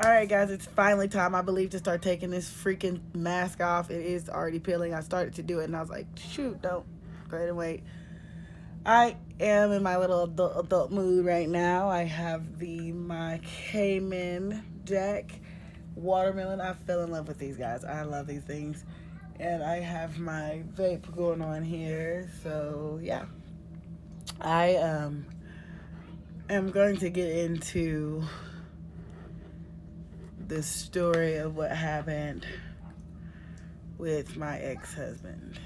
Alright guys, it's finally time, I believe, to start taking this freaking mask off. It is already peeling. I started to do it and I was like, shoot, don't. Go ahead and wait. I am in my little adult mood right now. I have my Cayman Jack watermelon. I fell in love with these guys. I love these things. And I have my vape going on here. So yeah. I am going to get into the story of what happened with my ex-husband.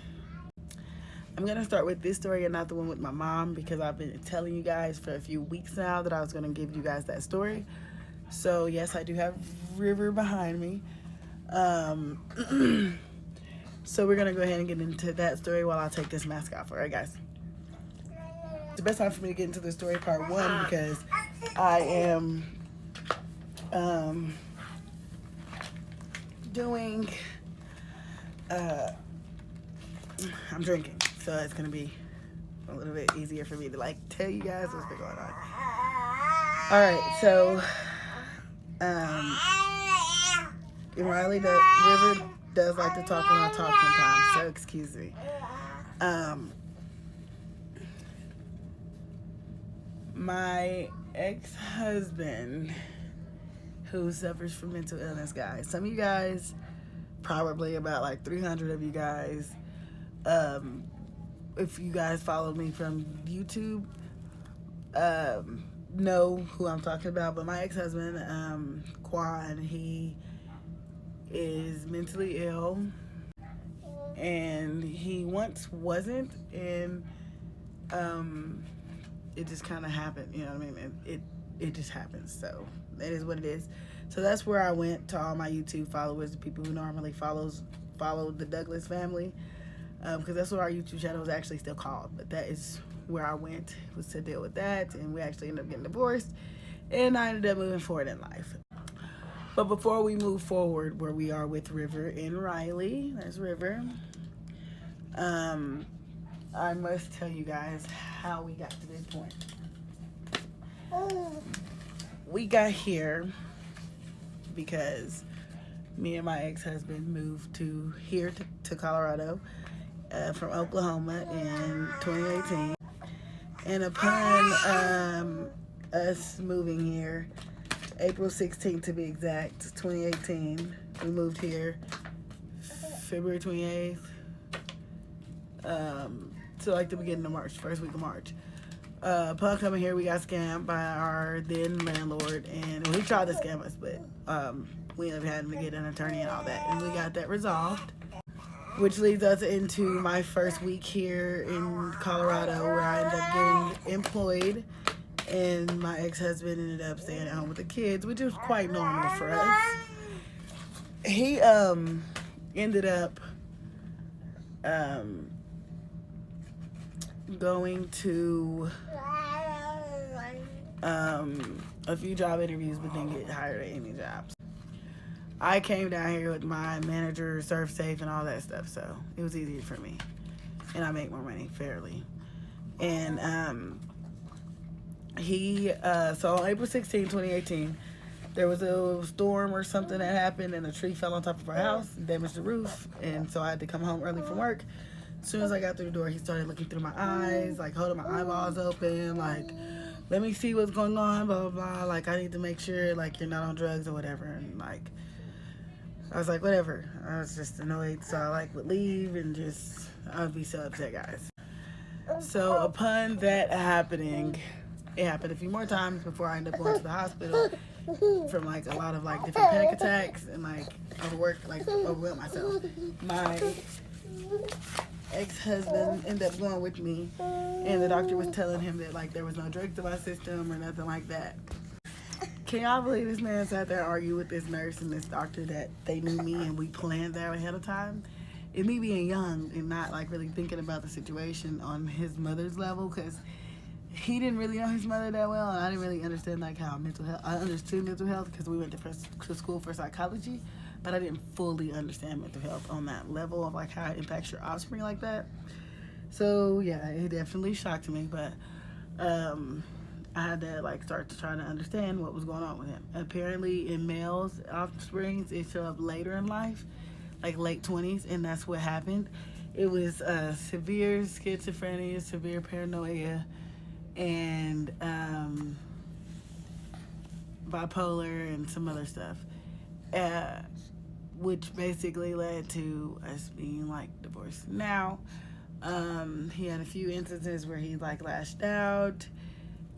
I'm going to start with this story and not the one with my mom, because I've been telling you guys for a few weeks now that I was going to give you guys that story. So yes, I do have River behind me. So we're going to go ahead and get into that story while I take this mask off. All right, guys. It's the best time for me to get into the story part one because I am doing I'm drinking, so it's gonna be a little bit easier for me to like tell you guys what's been going on. All right, so Riley River does like to talk when I talk sometimes, so excuse me. My ex-husband, who suffers from mental illness, guys. Some of you guys, probably about like 300 of you guys, if you guys follow me from YouTube, know who I'm talking about. But my ex-husband, Quan, he is mentally ill, and he once wasn't, and it just kind of happened, you know what I mean? It just happens, so that is what it is. So that's where I went to all my YouTube followers, the people who normally follow the Douglas family, because that's what our YouTube channel is actually still called. But that is where I went, was to deal with that, and we actually ended up getting divorced, and I ended up moving forward in life. But before we move forward, where we are with River and Riley, there's River, I must tell you guys how we got to this point. We got here because me and my ex-husband moved to Colorado from Oklahoma in 2018. And upon us moving here, April 16th to be exact, 2018, we moved here February 28th, to like the beginning of March, first week of March. Upon coming here, we got scammed by our then landlord, and he tried to scam us, but we ended up having to get an attorney and all that, and we got that resolved, which leads us into my first week here in Colorado, where I ended up getting employed, and my ex-husband ended up staying at home with the kids, which was quite normal for us. He ended up going to a few job interviews, but didn't get hired at any jobs. I came down here with my manager, SurfSafe, and all that stuff, so it was easier for me, and I make more money fairly. And so on April 16, 2018, there was a storm or something that happened, and a tree fell on top of our house and damaged the roof, and so I had to come home early from work. As soon as I got through the door, he started looking through my eyes, like holding my eyeballs open, like, let me see what's going on, blah, blah, blah. Like, I need to make sure, like, you're not on drugs or whatever. And, like, I was like, whatever. I was just annoyed, so I, like, would leave and just, I would be so upset, guys. So upon that happening, it happened a few more times before I ended up going to the hospital from, like, a lot of, like, different panic attacks and, like, overwhelmed myself. My ex-husband ended up going with me, and the doctor was telling him that, like, there was no drugs in my system or nothing like that. Can y'all believe this man sat there and argued with this nurse and this doctor that they knew me and we planned that ahead of time? And me being young and not, like, really thinking about the situation on his mother's level, because he didn't really know his mother that well, and I didn't really understand, like, how mental health, I understood mental health because we went to school for psychology, but I didn't fully understand mental health on that level of, like, how it impacts your offspring like that. So yeah, it definitely shocked me. But I had to like start to try to understand what was going on with him. Apparently, in males, offsprings, it show up later in life, like late 20s, and that's what happened. It was severe schizophrenia, severe paranoia, and bipolar, and some other stuff, which basically led to us being like divorced. Now, he had a few instances where he like lashed out,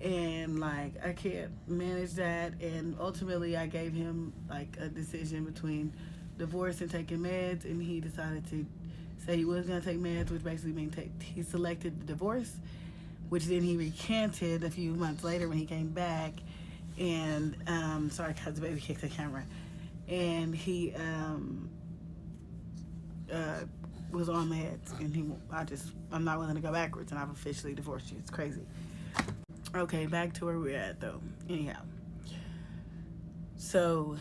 and like I can't manage that, and ultimately I gave him like a decision between divorce and taking meds, and he decided to say he was going to take meds, which basically means he selected the divorce, which then he recanted a few months later when he came back. And sorry guys, the baby kicked the camera. And he was on meds, and I'm not willing to go backwards, and I've officially divorced you. It's crazy. Okay, back to where we're at though. Anyhow, so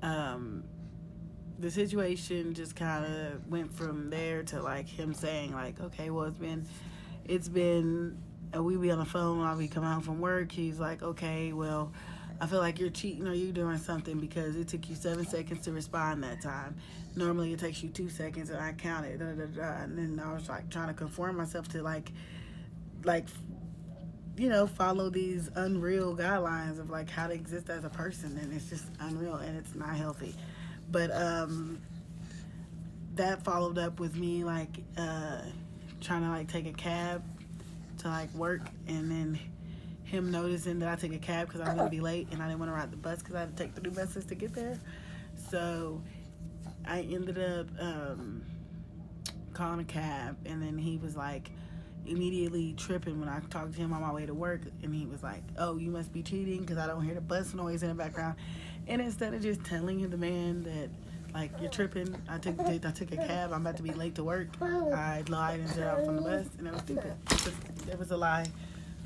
the situation just kind of went from there to like him saying like, okay, well it's been we be on the phone while we come home from work. He's like, okay, well, I feel like you're cheating or you doing something because it took you 7 seconds to respond that time. Normally it takes you 2 seconds, and I counted. And then I was like trying to conform myself to like follow these unreal guidelines of like how to exist as a person, and it's just unreal and it's not healthy. But that followed up with me like trying to like take a cab to like work, and then him noticing that I took a cab because I was gonna be late and I didn't want to ride the bus because I had to take the new buses to get there. So I ended up calling a cab, and then he was like immediately tripping when I talked to him on my way to work, and he was like, oh, you must be cheating because I don't hear the bus noise in the background. And instead of just telling the man that like, you're tripping, I took a cab, I'm about to be late to work, I lied and said I was on the bus, and it was stupid. It was a lie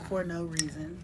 for no reason.